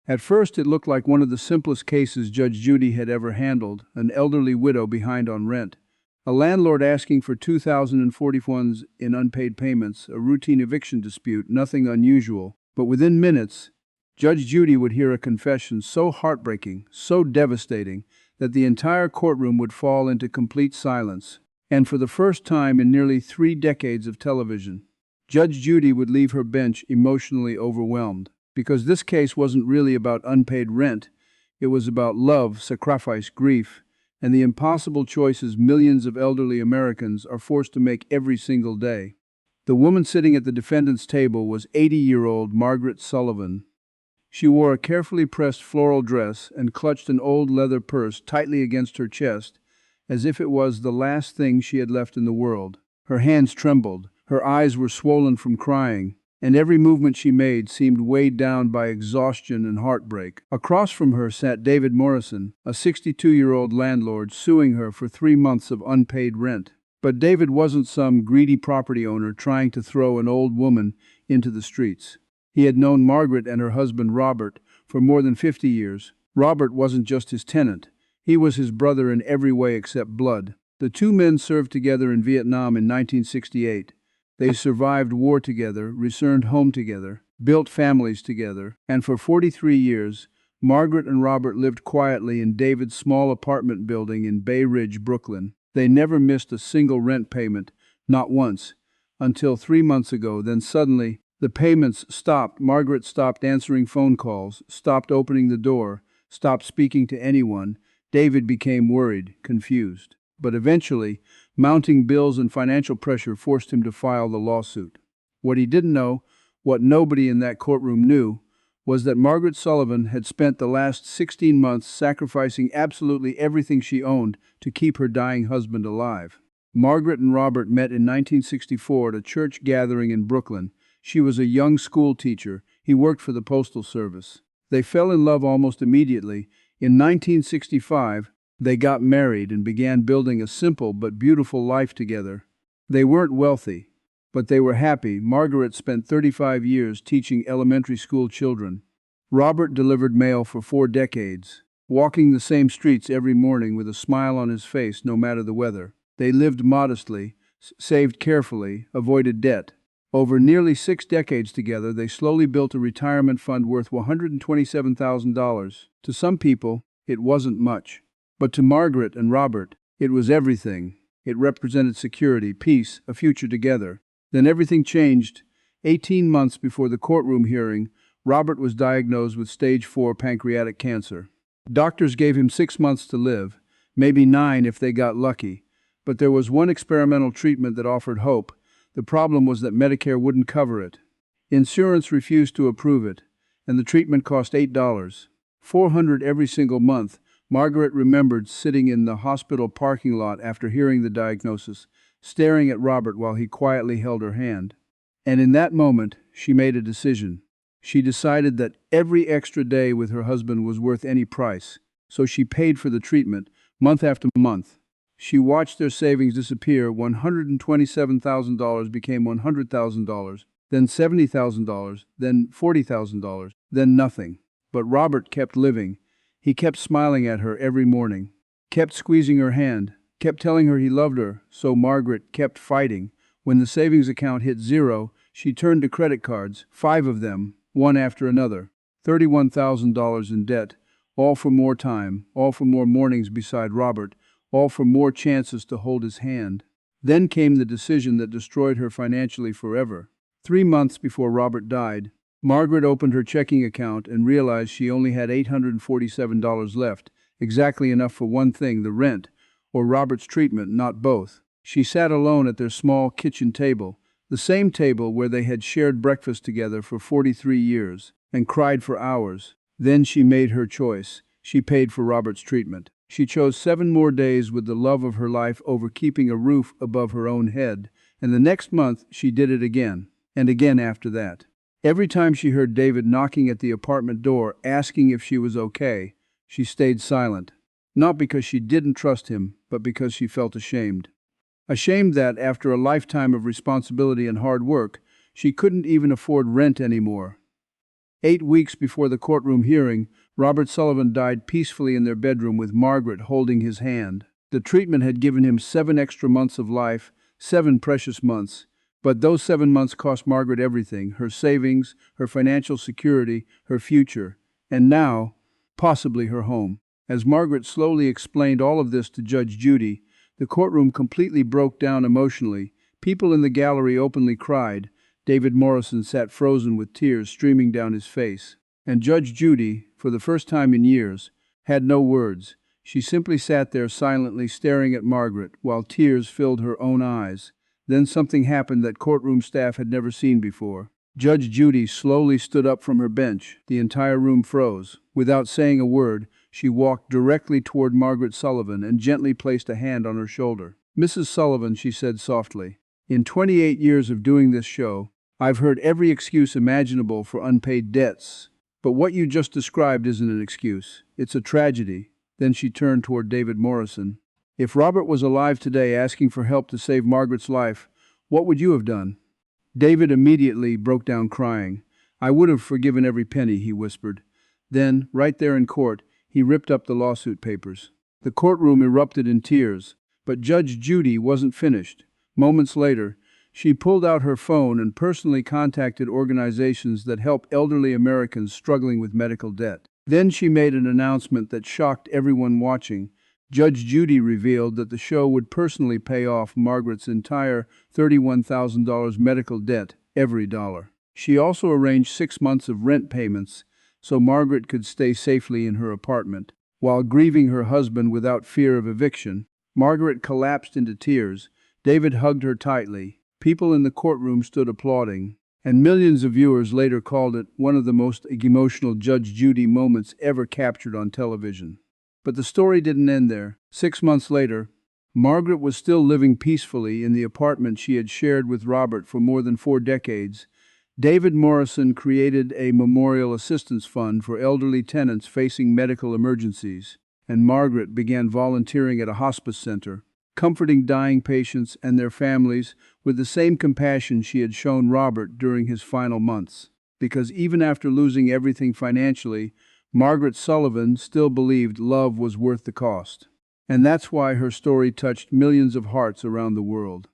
At first, it looked like one of the simplest cases Judge Judy had ever handled, an elderly widow behind on rent. A landlord asking for $2,041 in unpaid payments, a routine eviction dispute, nothing unusual. But within minutes, Judge Judy would hear a confession so heartbreaking, so devastating, that the entire courtroom would fall into complete silence. And for the first time in nearly 3 decades of television, Judge Judy would leave her bench emotionally overwhelmed. Because this case wasn't really about unpaid rent, it was about love, sacrifice, grief, and the impossible choices millions of elderly Americans are forced to make every single day. The woman sitting at the defendant's table was 80-year-old Margaret Sullivan. She wore a carefully pressed floral dress and clutched an old leather purse tightly against her chest, as if it was the last thing she had left in the world. Her hands trembled, her eyes were swollen from crying, and every movement she made seemed weighed down by exhaustion and heartbreak. Across from her sat David Morrison, a 62-year-old landlord suing her for 3 months of unpaid rent. But David wasn't some greedy property owner trying to throw an old woman into the streets. He had known Margaret and her husband Robert for more than 50 years. Robert wasn't just his tenant. He was his brother in every way except blood. The two men served together in Vietnam in 1968. They survived war together, returned home together, built families together, and for 43 years, Margaret and Robert lived quietly in David's small apartment building in Bay Ridge, Brooklyn. They never missed a single rent payment, not once, until 3 months ago. Then suddenly, the payments stopped. Margaret stopped answering phone calls, stopped opening the door, stopped speaking to anyone. David became worried, confused. But eventually, mounting bills and financial pressure forced him to file the lawsuit. What he didn't know, what nobody in that courtroom knew, was that Margaret Sullivan had spent the last 16 months sacrificing absolutely everything she owned to keep her dying husband alive. Margaret and Robert met in 1964 at a church gathering in Brooklyn. She was a young school teacher. He worked for the Postal Service. They fell in love almost immediately. In 1965, they got married and began building a simple but beautiful life together. They weren't wealthy, but they were happy. Margaret spent 35 years teaching elementary school children. Robert delivered mail for 4 decades, walking the same streets every morning with a smile on his face no matter the weather. They lived modestly, saved carefully, avoided debt. Over nearly 6 decades together, they slowly built a retirement fund worth $127,000. To some people, it wasn't much. But to Margaret and Robert, it was everything. It represented security, peace, a future together. Then everything changed. 18 months before the courtroom hearing, Robert was diagnosed with stage 4 pancreatic cancer. Doctors gave him 6 months to live, maybe 9 if they got lucky. But there was one experimental treatment that offered hope. The problem was that Medicare wouldn't cover it. Insurance refused to approve it, and the treatment cost $8, $400 every single month. Margaret remembered sitting in the hospital parking lot after hearing the diagnosis, staring at Robert while he quietly held her hand. And in that moment, she made a decision. She decided that every extra day with her husband was worth any price, so she paid for the treatment, month after month. She watched their savings disappear. $127,000 became $100,000, then $70,000, then $40,000, then nothing. But Robert kept living. He kept smiling at her every morning, kept squeezing her hand, kept telling her he loved her, so Margaret kept fighting. When the savings account hit 0, she turned to credit cards, 5 of them, one after another. $31,000 in debt, all for more time, all for more mornings beside Robert, all for more chances to hold his hand. Then came the decision that destroyed her financially forever. 3 months before Robert died, Margaret opened her checking account and realized she only had $847 left, exactly enough for one thing, the rent, or Robert's treatment, not both. She sat alone at their small kitchen table, the same table where they had shared breakfast together for 43 years, and cried for hours. Then she made her choice. She paid for Robert's treatment. She chose 7 more days with the love of her life over keeping a roof above her own head, and the next month she did it again, and again after that. Every time she heard David knocking at the apartment door, asking if she was okay, she stayed silent. Not because she didn't trust him, but because she felt ashamed. Ashamed that, after a lifetime of responsibility and hard work, she couldn't even afford rent anymore. 8 weeks before the courtroom hearing, Robert Sullivan died peacefully in their bedroom with Margaret holding his hand. The treatment had given him 7 extra months of life, 7 precious months. But those 7 months cost Margaret everything: her savings, her financial security, her future, and now, possibly her home. As Margaret slowly explained all of this to Judge Judy, the courtroom completely broke down emotionally. People in the gallery openly cried. David Morrison sat frozen with tears streaming down his face. And Judge Judy, for the first time in years, had no words. She simply sat there silently staring at Margaret while tears filled her own eyes. Then something happened that courtroom staff had never seen before. Judge Judy slowly stood up from her bench. The entire room froze. Without saying a word, she walked directly toward Margaret Sullivan and gently placed a hand on her shoulder. "Mrs. Sullivan," she said softly, "in 28 years of doing this show, I've heard every excuse imaginable for unpaid debts. But what you just described isn't an excuse. It's a tragedy." Then she turned toward David Morrison. "If Robert was alive today asking for help to save Margaret's life, what would you have done?" David immediately broke down crying. "I would have forgiven every penny," he whispered. Then, right there in court, he ripped up the lawsuit papers. The courtroom erupted in tears, but Judge Judy wasn't finished. Moments later, she pulled out her phone and personally contacted organizations that help elderly Americans struggling with medical debt. Then she made an announcement that shocked everyone watching. Judge Judy revealed that the show would personally pay off Margaret's entire $31,000 medical debt, every dollar. She also arranged 6 months of rent payments so Margaret could stay safely in her apartment. While grieving her husband without fear of eviction, Margaret collapsed into tears. David hugged her tightly. People in the courtroom stood applauding, and millions of viewers later called it one of the most emotional Judge Judy moments ever captured on television. But the story didn't end there. 6 months later, Margaret was still living peacefully in the apartment she had shared with Robert for more than 4 decades. David Morrison created a memorial assistance fund for elderly tenants facing medical emergencies, and Margaret began volunteering at a hospice center, comforting dying patients and their families with the same compassion she had shown Robert during his final months. Because even after losing everything financially, Margaret Sullivan still believed love was worth the cost. And that's why her story touched millions of hearts around the world.